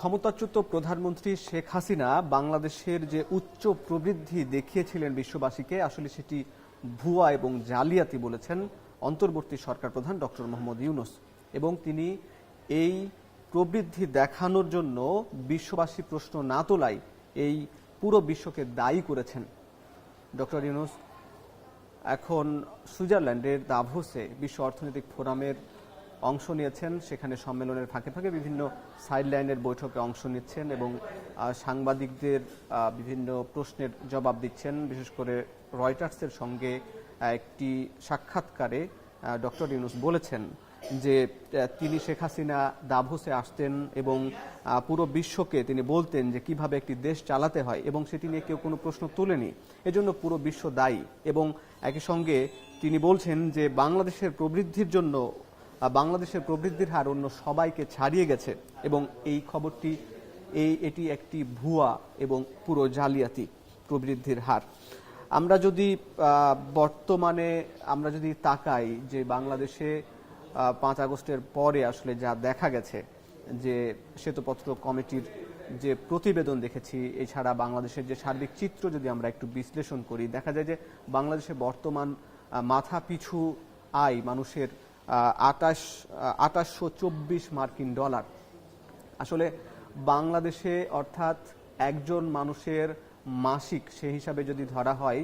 ক্ষমতাচ্যুত প্রধানমন্ত্রী শেখ হাসিনা বাংলাদেশের যে উচ্চ প্রবৃদ্ধি দেখিয়েছিলেন বিশ্ববাসীকে, আসলে সেটি ভুয়া এবং জালিয়াতি বলেছেন অন্তর্বর্তী সরকার প্রধান ডক্টর মোহাম্মদ ইউনূস। এবং তিনি এই প্রবৃদ্ধি দেখানোর জন্য বিশ্ববাসী প্রশ্ন না তোলায় এই পুরো বিশ্বকে দায়ী করেছেন। ডক্টর ইউনূস এখন সুইজারল্যান্ডের দাভোসে বিশ্ব অর্থনৈতিক ফোরামের অংশ নিয়েছেন। সেখানে সম্মেলনের ফাঁকে ফাঁকে বিভিন্ন সাইডলাইনের বৈঠকে অংশ নিচ্ছেন এবং সাংবাদিকদের বিভিন্ন প্রশ্নের জবাব দিচ্ছেন। বিশেষ করে রয়টার্সের সঙ্গে একটি সাক্ষাৎকারে ডক্টর ইউনূস বলেছেন যে তিনি শেখ হাসিনা দাভোসে আসতেন এবং পুরো বিশ্বকে তিনি বলতেন যে কিভাবে একটি দেশ চালাতে হয়, এবং সেটি নিয়ে কেউ কোনো প্রশ্ন তোলেনি। এজন্য পুরো বিশ্ব দায়ী। এবং একই সঙ্গে তিনি বলছেন যে বাংলাদেশের প্রবৃদ্ধির হার অন্য সবাইকে ছাড়িয়ে গেছে এবং এই খবরটি এটি একটি ভুয়া এবং পুরো জালিয়াতি প্রবৃদ্ধির হার। আমরা যদি বর্তমানে তাকাই যে বাংলাদেশে 5 আগস্টের পরে আসলে যা দেখা গেছে, যে শ্বেতপত্র কমিটির যে প্রতিবেদন দেখেছি, এছাড়া বাংলাদেশের যে সার্বিক চিত্র যদি আমরা একটু বিশ্লেষণ করি, দেখা যায় যে বাংলাদেশে বর্তমান মাথা পিছু আয় মানুষের 2824 মার্কিন ডলার। আসলে বাংলাদেশে অর্থাৎ একজন মানুষের মাসিক সেই হিসাবে যদি ধরা হয়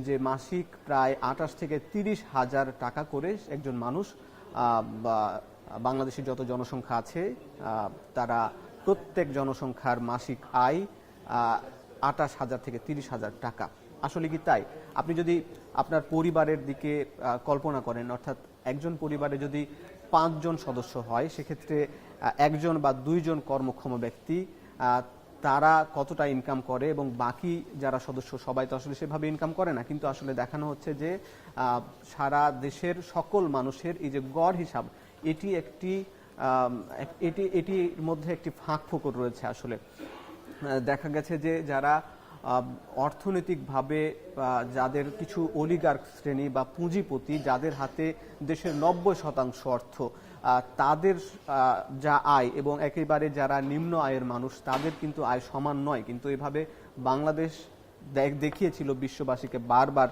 যে মাসিক প্রায় 28 থেকে 30 হাজার টাকা করে একজন মানুষ, বাংলাদেশের যত জনসংখ্যা আছে তারা প্রত্যেক জনসংখ্যার মাসিক আয় 28,000 থেকে 30,000 টাকা। আসলে কি তাই? আপনি যদি আপনার পরিবারের দিকে কল্পনা করেন, অর্থাৎ একজন পরিবারে যদি 5 জন সদস্য হয়, সেক্ষেত্রে একজন বা 2 জন কর্মক্ষম ব্যক্তি তারা কতটা ইনকাম করে এবং বাকি যারা সদস্য সবাই তো আসলে সেভাবে ইনকাম করে না। কিন্তু আসলে দেখানো হচ্ছে যে সারা দেশের সকল মানুষের এই যে গড় হিসাব, এটির মধ্যে একটি ফাঁক ফোকর রয়েছে। আসলে দেখা গেছে যে যারা অর্থনৈতিকভাবে যাদের কিছু অলিগার্ক শ্রেণী বা পুঁজিপতি, যাদের হাতে দেশের 90% অর্থ, তাদের যা আয় এবং একেবারে যারা নিম্ন আয়ের মানুষ তাদের কিন্তু আয় সমান নয়। কিন্তু এভাবে বাংলাদেশ দেখিয়েছিল বিশ্ববাসীকে বারবার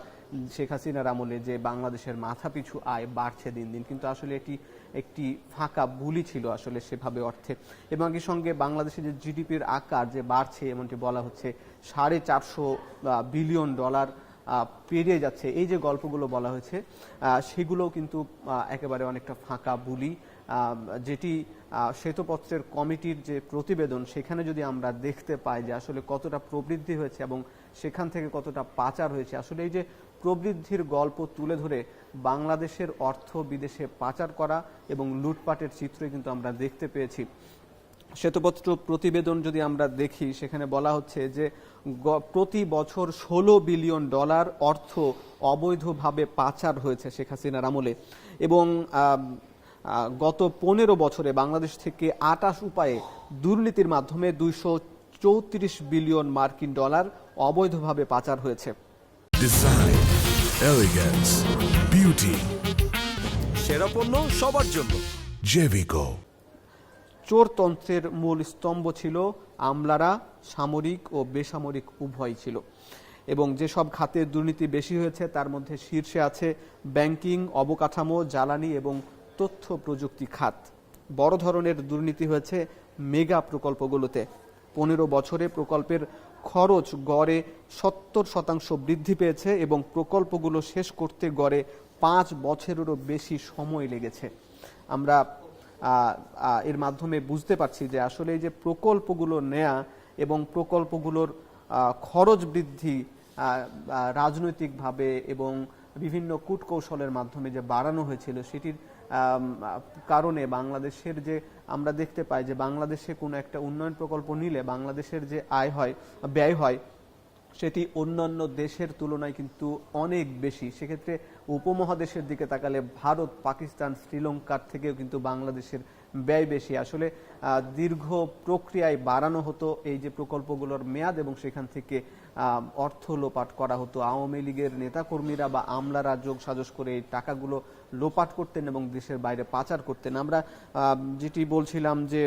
শেখ হাসিনার আমলে যে বাংলাদেশের মাথাপিছু আয় বাড়ছে দিন দিন, কিন্তু আসলে এটি একটি ফাঁকা বুলি ছিল আসলে সেভাবে অর্থে। এবং একই সঙ্গে বাংলাদেশের যে জিডিপির আকার যে বাড়ছে এমনটি বলা হচ্ছে, 450 বিলিয়ন ডলার পেরিয়ে যাচ্ছে, এই যে গল্পগুলো বলা হয়েছে সেগুলোও কিন্তু একেবারে অনেকটা ফাঁকা বুলি। যেটি শ্বেতপত্রের কমিটির যে প্রতিবেদন, সেখানে যদি আমরা দেখতে পাই যে আসলে কতটা প্রবৃদ্ধি হয়েছে এবং সেখান থেকে কতটা পাচার হয়েছে, আসলে এই যে প্রবৃদ্ধির গল্প তুলে ধরে বাংলাদেশের অর্থ বিদেশে পাচার করা এবং লুটপাটের চিত্রই কিন্তু আমরা দেখতে পেয়েছি। শ্বেতপত্র প্রতিবেদন যদি আমরা দেখি, সেখানে বলা হচ্ছে যে প্রতি বছর 16 বিলিয়ন ডলার অর্থ অবৈধভাবে পাচার হয়েছে শেখ হাসিনার আমলে, এবং গত 15 বছরে বাংলাদেশ থেকে 28 উপায়ে দুর্নীতির মাধ্যমে 234 বিলিয়ন মার্কিন ডলার অবৈধভাবে পাচার হয়েছে। ডিজাইন, এলিগেন্স, বিউটি, সেরা পণ্য সবার জন্য জেভিকো। চোরতন্ত্রের মূল স্তম্ভ ছিল আমলারা, সামরিক ও বেসামরিক উভয় ছিল। এবং যেসব খাতে দুর্নীতি বেশি হয়েছে তার মধ্যে শীর্ষে আছে ব্যাংকিং, অবকাঠামো, জ্বালানি এবং তথ্য প্রযুক্তি খাত। বড় ধরনের দুর্নীতি হয়েছে মেগা প্রকল্পগুলোতে। 15 বছরে প্রকল্পের খরচ গড়ে 70% বৃদ্ধি পেয়েছে এবং প্রকল্পগুলো শেষ করতে গড়ে 5 বছরেরও বেশি সময় লেগেছে। আমরা এর মাধ্যমে বুঝতে পারছি যে আসলে এই যে প্রকল্পগুলো নেয়া এবং প্রকল্পগুলোর খরচ বৃদ্ধি রাজনৈতিকভাবে এবং বিভিন্ন কূটকৌশলের মাধ্যমে যে বাড়ানো হয়েছিল, সেটির কারণে বাংলাদেশের যে আমরা দেখতে পাই যে বাংলাদেশে কোনো একটা উন্নয়ন প্রকল্প নিলে বাংলাদেশের যে ব্যয় হয় সেটি অন্যান্য দেশের তুলনায় কিন্তু অনেক বেশি। সেক্ষেত্রে উপমহাদেশের দিকে তাকালে ভারত, পাকিস্তান, শ্রীলঙ্কার থেকেও কিন্তু বাংলাদেশের ব্যয় বেশি। আসলে দীর্ঘ প্রক্রিয়ায় বাড়ানো হতো এই যে প্রকল্পগুলোর মেয়াদ এবং সেখান থেকে অর্থ লোপাট করা হতো। আওয়ামী লীগের নেতাকর্মীরা বা আমলারা যোগ সাজস করে এই টাকাগুলো লোপাট করতেন এবং দেশের বাইরে পাচার করতেন। আমরা যেটি বলছিলাম যে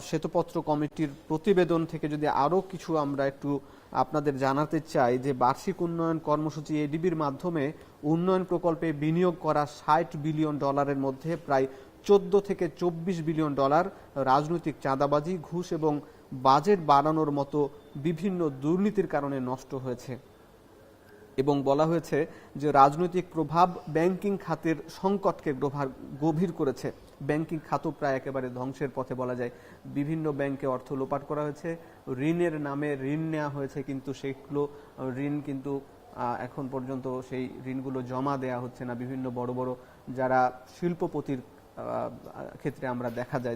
শ্বেতপত্র কমিটির প্রতিবেদন থেকে যদি আরো কিছু আমরা একটু আপনাদের জানাতে চাই যে বার্ষিক উন্নয়ন কর্মসূচি এডিবির মাধ্যমে উন্নয়ন প্রকল্পে বিনিয়োগ করা $60 বিলিয়ন মধ্যে প্রায় 14 থেকে 24 বিলিয়ন ডলার রাজনৈতিক চাঁদাবাজি, ঘুষ এবং বাজেট বাড়ানোর মতো বিভিন্ন দুর্নীতির কারণে নষ্ট হয়েছে। এবং বলা হয়েছে যে রাজনৈতিক প্রভাব ব্যাংকিং খাতের সংকটকে গভীর করেছে। ব্যাংকিং খাতও প্রায় একেবারে ধ্বংসের পথে বলা যায়। বিভিন্ন ব্যাংকে অর্থ লোপাট করা হয়েছে, ঋণের নামে ঋণ নেওয়া হয়েছে, কিন্তু সেগুলো ঋণ কিন্তু এখন পর্যন্ত সেই ঋণগুলো জমা দেয়া হচ্ছে না। বিভিন্ন বড় বড় যারা শিল্পপতির ক্ষেত্রে আমরা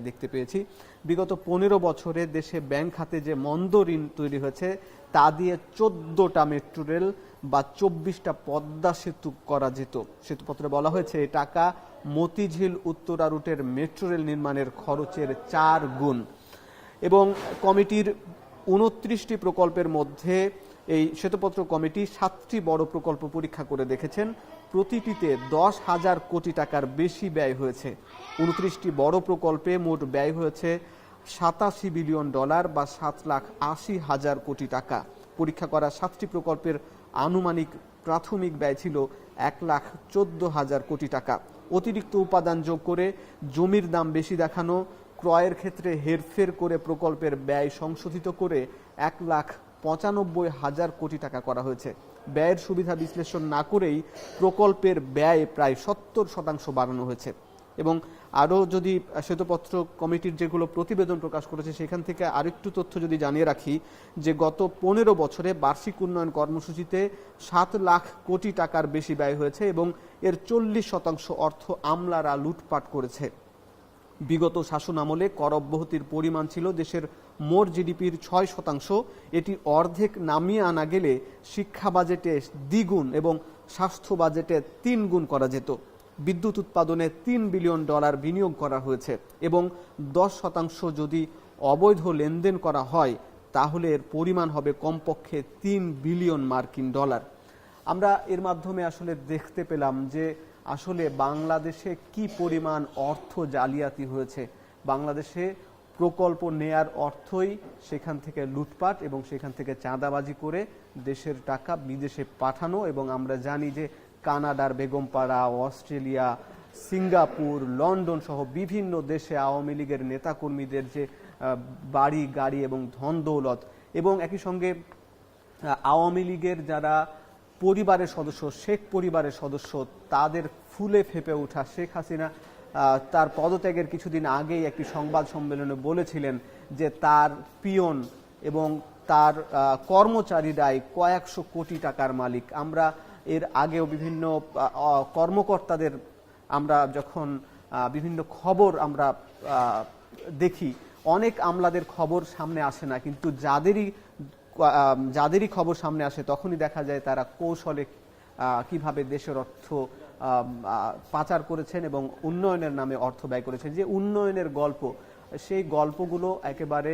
দেখতে পেয়েছি। বিগত 15 বছরে দেশে ব্যাংক খাতে যে মন্দ ঋণ তৈরি হয়েছে তা দিয়ে 14টা মেট্রো রেল বা 24টা পদ্মা সেতু করা যেত। শ্বেতপত্রে বলা হয়েছে এই টাকা মতিঝিল উত্তরা রুটের মেট্রো রেল নির্মাণের খরচের 4 গুণ। এবং কমিটির 29টি প্রকল্পের মধ্যে এই শ্বেতপত্র কমিটি 7টি বড় প্রকল্প পরীক্ষা করে দেখেছেন। প্রতিটিতে 10,000 কোটি টাকার বেশি ব্যয় হয়েছে। 29টি বড় প্রকল্পে মোট ব্যয় হয়েছে $87 বিলিয়ন বা 7,80,000 কোটি টাকা। পরীক্ষা করা 7টি প্রকল্পের আনুমানিক প্রাথমিক ব্যয় ছিল 1,14,000 কোটি টাকা। অতিরিক্ত উপাদান যোগ করে জমির দাম বেশি দেখানো, ক্রয়ের ক্ষেত্রে হেরফের করে প্রকল্পের ব্যয় সংশোধিত করে 1,95,000 কোটি টাকা করা হয়েছে। ব্যয়ের সুবিধা বিশ্লেষণ না করেই প্রকল্পের ব্যয় প্রায় 70% বাড়ানো হয়েছে। এবং আরও যদি শ্বেতপত্র কমিটির যেগুলো প্রতিবেদন প্রকাশ করেছে সেখান থেকে আরেকটু তথ্য যদি জানিয়ে রাখি যে গত 15 বছরে বার্ষিক উন্নয়ন কর্মসূচিতে 7 লাখ কোটি টাকার বেশি ব্যয় হয়েছে এবং এর 40% অর্থ আমলারা লুটপাট করেছে। বিগত শাসন আমলে কর অব্যাহতির পরিমাণ ছিল দেশের মোট জিডিপির 6%। এটি অর্ধেক নামিয়ে আনা গেলে শিক্ষা বাজেটে দ্বিগুণ এবং স্বাস্থ্য বাজেটে 3 গুণ করা যেত। বিদ্যুৎ উৎপাদনে $3 বিলিয়ন বিনিয়োগ করা হয়েছে এবং 10% যদি অবৈধ লেনদেন করা হয় তাহলে এর পরিমাণ হবে কমপক্ষে $3 বিলিয়ন। আমরা এর মাধ্যমে আসলে দেখতে পেলাম যে আসলে বাংলাদেশে কি পরিমাণ অর্থ জালিয়াতি হয়েছে। বাংলাদেশে প্রকল্প নেয়ার অর্থই সেখান থেকে লুটপাট এবং সেখান থেকে চাঁদাবাজি করে দেশের টাকা বিদেশে পাঠানো। এবং আমরা জানি যে কানাডার বেগমপাড়া, অস্ট্রেলিয়া, সিঙ্গাপুর, লন্ডন সহ বিভিন্ন দেশে আওয়ামী লীগের নেতাকর্মীদের যে বাড়ি গাড়ি এবং ধন দৌলত, এবং একই সঙ্গে আওয়ামী লীগের যারা পরিবারের সদস্য, শেখ পরিবারের সদস্য, তাদের ফুলে ফেপে ওঠা শেখ হাসিনা তার পদত্যাগের কিছুদিন আগেই একটি সংবাদ সম্মেলনে বলেছিলেন যে তার পিয়ন এবং তার কর্মচারীরাই কয়েকশো কোটি টাকার মালিক। আমরা এর আগেও বিভিন্ন কর্মকর্তাদের আমরা যখন বিভিন্ন খবর আমরা দেখি, অনেক আমলাদের খবর সামনে আসে না, কিন্তু যাদেরই খবর সামনে আসে তখনই দেখা যায় তারা কৌশলে কিভাবে দেশের অর্থ পাচার করেছেন এবং উন্নয়নের নামে অর্থ ব্যয় করেছেন। যে উন্নয়নের গল্প, সেই গল্পগুলো একেবারে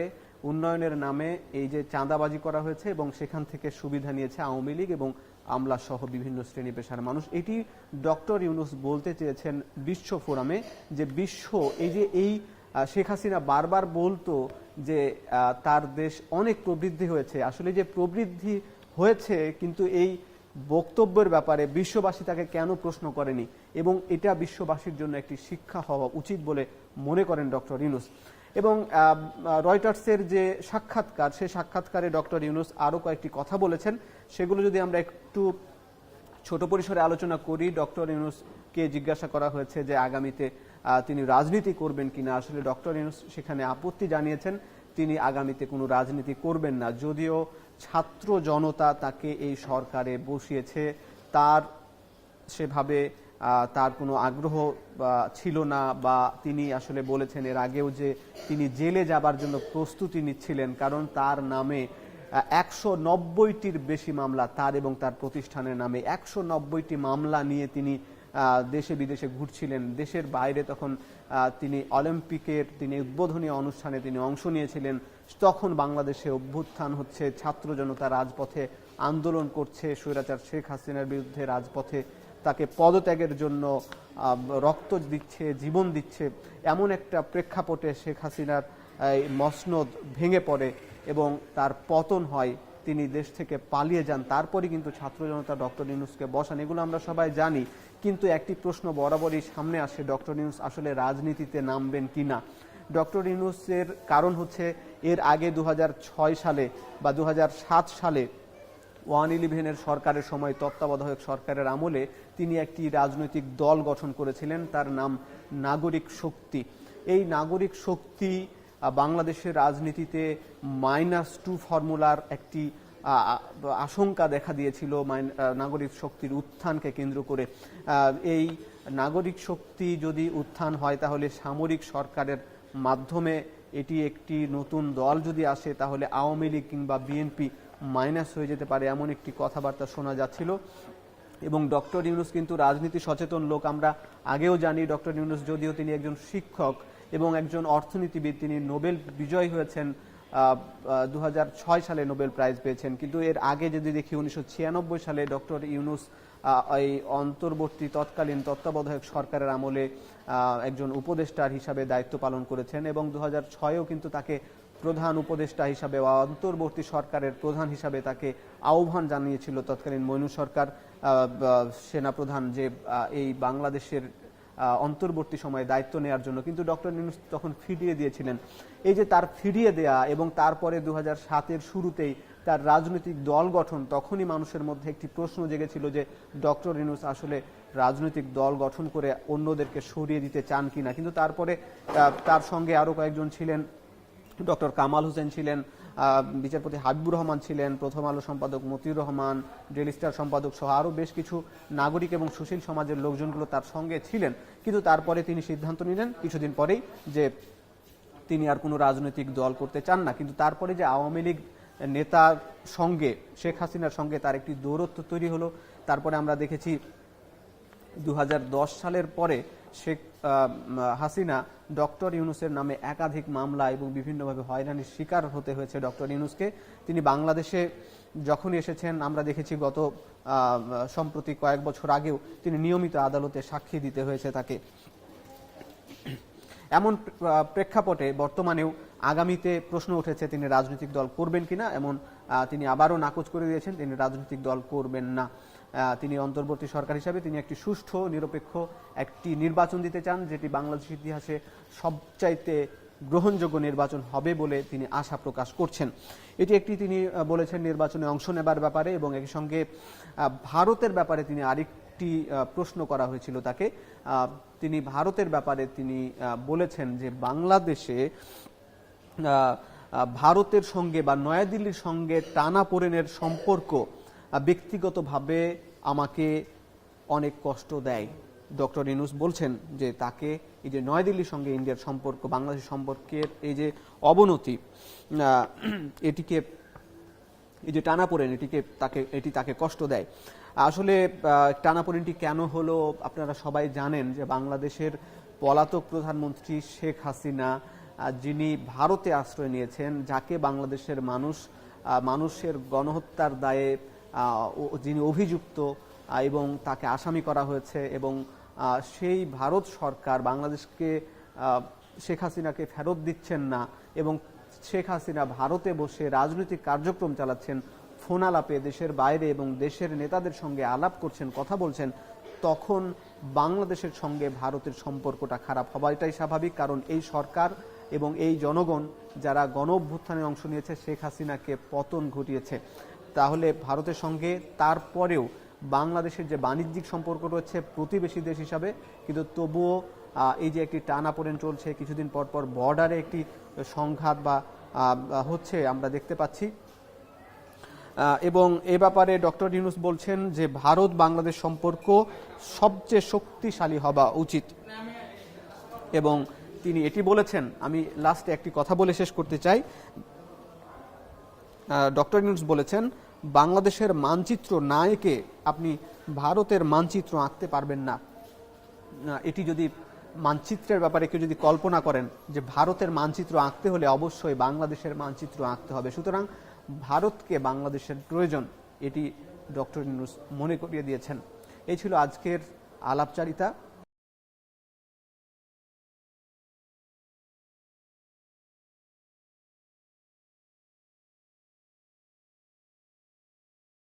উন্নয়নের নামে এই যে চাঁদাবাজি করা হয়েছে এবং সেখান থেকে সুবিধা নিয়েছে আওয়ামী লীগ এবং আমলা সহ বিভিন্ন শ্রেণী পেশার মানুষ। এটি ডক্টর ইউনূস বলতে চেয়েছেন বিশ্ব ফোরামে, যে বিশ্ব এই শেখ হাসিনা বারবার বলতো যে তার দেশ অনেক প্রবৃদ্ধি হয়েছে, আসলে যে প্রবৃদ্ধি হয়েছে কিন্তু এই বক্তব্যের ব্যাপারে বিশ্ববাসী তাকে কেন প্রশ্ন করেনি, এবং এটা বিশ্ববাসীর জন্য একটি শিক্ষা হওয়া উচিত বলে মনে করেন ডক্টর ইউনূস। এবং রয়টার্সের যে সাক্ষাৎকার, সেই সাক্ষাৎকারে ডক্টর ইউনূস আরও কয়েকটি কথা বলেছেন, সেগুলো যদি আমরা একটু ছোট পরিসরে আলোচনা করি। ডক্টর ইউনূসকে জিজ্ঞাসা করা হয়েছে যে আগামীতে তিনি রাজনীতি করবেন কিনা। আসলে ডক্টর ইউনূস সেখানে আপত্তি জানিয়েছেন, তিনি আগামীতে কোনো রাজনীতি করবেন না। যদিও ছাত্র জনতা তাকে এই সরকারে বসিয়েছে, তার সেভাবে তার কোনো আগ্রহ ছিল না, বা তিনি আসলে বলেছেন এর আগেও যে তিনি জেলে যাবার জন্য প্রস্তুতি নিচ্ছিলেন, কারণ তার নামে 190টির বেশি মামলা, তার এবং তার প্রতিষ্ঠানের নামে 190টি মামলা নিয়ে তিনি দেশে বিদেশে ঘুরছিলেন। দেশের বাইরে তখন তিনি অলিম্পিকের উদ্বোধনী অনুষ্ঠানে তিনি অংশ নিয়েছিলেন। তখন বাংলাদেশে অভ্যুত্থান হচ্ছে, ছাত্র জনতা রাজপথে আন্দোলন করছে, স্বৈরাচার শেখ হাসিনার বিরুদ্ধে রাজপথে তাকে পদত্যাগের জন্য রক্ত দিচ্ছে, জীবন দিচ্ছে। এমন একটা প্রেক্ষাপটে শেখ হাসিনার এই মসনদ ভেঙে পড়ে এবং তার পতন হয়, তিনি দেশ থেকে পালিয়ে যান, তারপরে কিন্তু ছাত্র জনতা ডক্টর ইউনূসকে বসান, এগুলো আমরা সবাই জানি। কিন্তু একটি প্রশ্ন বরাবরই সামনে আসে, ডক্টর ইউনূস আসলে রাজনীতিতে নামবেন কিনা। ডক্টর ইউনূসের কারণ হচ্ছে এর আগে 2006 সালে বা 2007 সালে 111 সরকারের সময় তত্ত্বাবধায়ক সরকারের আমলে তিনি একটি রাজনৈতিক দল গঠন করেছিলেন, তার নাম নাগরিক শক্তি। এই নাগরিক শক্তি বাংলাদেশের রাজনীতিতে -2 ফর্মুলার একটি আশঙ্কা দেখা দিয়েছিল নাগরিক শক্তির উত্থানকে কেন্দ্র করে। এই নাগরিক শক্তি যদি উত্থান হয় তাহলে সামরিক সরকারের মাধ্যমে এটি একটি নতুন দল যদি আসে তাহলে আওয়ামী লীগ কিংবা বিএনপি মাইনাস হয়ে যেতে পারে, এমন একটি কথাবার্তা শোনা যাচ্ছিল। এবং ডক্টর ইউনূস কিন্তু রাজনীতি সচেতন লোক, আমরা আগেও জানি। ডক্টর ইউনূস যদিও তিনি একজন শিক্ষক এবং একজন অর্থনীতিবিদ, তিনি নোবেল বিজয়ী হয়েছেন, 2006 সালে নোবেল প্রাইজ পেয়েছেন। কিন্তু এর আগে যদি দেখি 1996 সালে ডক্টর ইউনূস এই অন্তর্বর্তী তৎকালীন তত্ত্বাবধায়ক সরকারের আমলে একজন উপদেষ্টার হিসাবে দায়িত্ব পালন করেছেন এবং 2006-এও কিন্তু তাকে প্রধান উপদেষ্টা হিসাবে বা অন্তর্বর্তী সরকারের প্রধান হিসাবে তাকে আহ্বান জানিয়েছিল তৎকালীন মইনূর সরকার, সেনাপ্রধান, যে এই বাংলাদেশের অন্তর্বর্তী সময়ে দায়িত্ব নেওয়ার জন্য। কিন্তু ডক্টর ইউনূস তখন ফিরিয়ে দিয়েছিলেন। এই যে তার ফিরিয়ে দেয়া এবং তারপরে 2007-এর শুরুতেই তার রাজনৈতিক দল গঠন, তখনই মানুষের মধ্যে একটি প্রশ্ন জেগেছিল যে ডক্টর ইউনূস আসলে রাজনৈতিক দল গঠন করে অন্যদেরকে সরিয়ে দিতে চান কিনা। কিন্তু তারপরে তার সঙ্গে আরও কয়েকজন ছিলেন, ডক্টর কামাল হোসেন ছিলেন, বিচারপতি হাবিবুর রহমান ছিলেন, প্রথম আলো সম্পাদক মতিউর রহমান, ডেইলি স্টার সম্পাদক সহ আরও বেশ কিছু নাগরিক এবং সুশীল সমাজের লোকজনগুলো তার সঙ্গে ছিলেন। কিন্তু তারপরে তিনি সিদ্ধান্ত নিলেন কিছুদিন পরেই যে তিনি আর কোনো রাজনৈতিক দল করতে চান না। কিন্তু তারপরে যে আওয়ামী লীগ নেতার সঙ্গে শেখ হাসিনার সঙ্গে তার একটি দূরত্ব তৈরি হলো, তারপরে আমরা দেখেছি 2010 সালের পরে শেখ হাসিনা ডক্টর ইউনূসের নামে একাধিক মামলা এবং বিভিন্নভাবে হয়রানির শিকার হতে হয়েছে ডক্টর ইউনূসকে। তিনি বাংলাদেশে যখনই এসেছেন আমরা দেখেছি গত সম্প্রতি কয়েক বছর আগেও তিনি নিয়মিত আদালতে সাক্ষী দিতে হয়েছে তাকে। এমন প্রেক্ষাপটে বর্তমানেও আগামীতে প্রশ্ন উঠেছে তিনি রাজনৈতিক দল করবেন কিনা, এমন তিনি আবারও নাকচ করে দিয়েছেন, তিনি রাজনৈতিক দল করবেন না। তিনি অন্তর্বর্তী সরকার হিসাবে তিনি একটি সুষ্ঠু নিরপেক্ষ একটি নির্বাচন দিতে চান, যেটি বাংলাদেশের ইতিহাসে সবচাইতে গ্রহণযোগ্য নির্বাচন হবে বলে তিনি আশা প্রকাশ করছেন। এটি একটি তিনি বলেছেন নির্বাচনে অংশ নেবার ব্যাপারে, এবং একই সঙ্গে ভারতের ব্যাপারে তিনি আরেকটি প্রশ্ন করা হয়েছিল তাকে। তিনি ভারতের ব্যাপারে তিনি বলেছেন যে বাংলাদেশে ভারতের সঙ্গে বা নয়াদিল্লির সঙ্গে টানাপোড়েনের সম্পর্ক ব্যক্তিগতভাবে আমাকে অনেক কষ্ট দেয়। ডক্টর ইউনূস বলছেন যে তাকে এই যে নয়াদিল্লির সঙ্গে ইন্ডিয়ার সম্পর্ক, বাংলাদেশ সম্পর্কের এই যে অবনতি, এটিকে এই যে টানাপোড়েন, এটি তাকে কষ্ট দেয়। আসলে টানাপোড়েনটি কেন হলো আপনারা সবাই জানেন যে বাংলাদেশের পলাতক প্রধানমন্ত্রী শেখ হাসিনা, যিনি ভারতে আশ্রয় নিয়েছেন, যাকে বাংলাদেশের মানুষের গণহত্যার দায়ে যিনি অভিযুক্ত এবং তাকে আসামি করা হয়েছে, এবং সেই ভারত সরকার বাংলাদেশকে শেখ হাসিনাকে ফেরত দিচ্ছেন না এবং শেখ হাসিনা ভারতে বসে রাজনৈতিক কার্যক্রম চালাচ্ছেন, ফোন আলাপে দেশের বাইরে এবং দেশের নেতাদের সঙ্গে আলাপ করছেন, কথা বলছেন, তখন বাংলাদেশের সঙ্গে ভারতের সম্পর্কটা খারাপ হওয়াটাই স্বাভাবিক। কারণ এই সরকার এবং এই জনগণ যারা গণ অভ্যুত্থানে অংশ নিয়েছে শেখ হাসিনাকে পতন ঘটিয়েছে, তাহলে ভারতের সঙ্গে তারপরেও বাংলাদেশের যে বাণিজ্যিক সম্পর্ক রয়েছে প্রতিবেশী দেশ হিসাবে, কিন্তু তবুও এই যে একটি টানাপোড়েন চলছে, কিছুদিন পর পর বর্ডারে একটি সংঘাত বা হচ্ছে আমরা দেখতে পাচ্ছি। এবং এ ব্যাপারে ডক্টর ইউনূস বলছেন যে ভারত বাংলাদেশ সম্পর্ক সবচেয়ে শক্তিশালী হওয়া উচিত, এবং তিনি এটি বলেছেন। আমি লাস্টে একটি কথা বলে শেষ করতে চাই। ডক্টর ইউনূস বলেছেন বাংলাদেশের মানচিত্র না এঁকে আপনি ভারতের মানচিত্র আঁকতে পারবেন না। এটি যদি মানচিত্রের ব্যাপারে কেউ যদি কল্পনা করেন যে ভারতের মানচিত্র আঁকতে হলে অবশ্যই বাংলাদেশের মানচিত্র আঁকতে হবে, সুতরাং ভারতকে বাংলাদেশের প্রয়োজন, এটি ডক্টর ইউনূস মনে করিয়ে দিয়েছেন। এই ছিল আজকের আলাপচারিতা।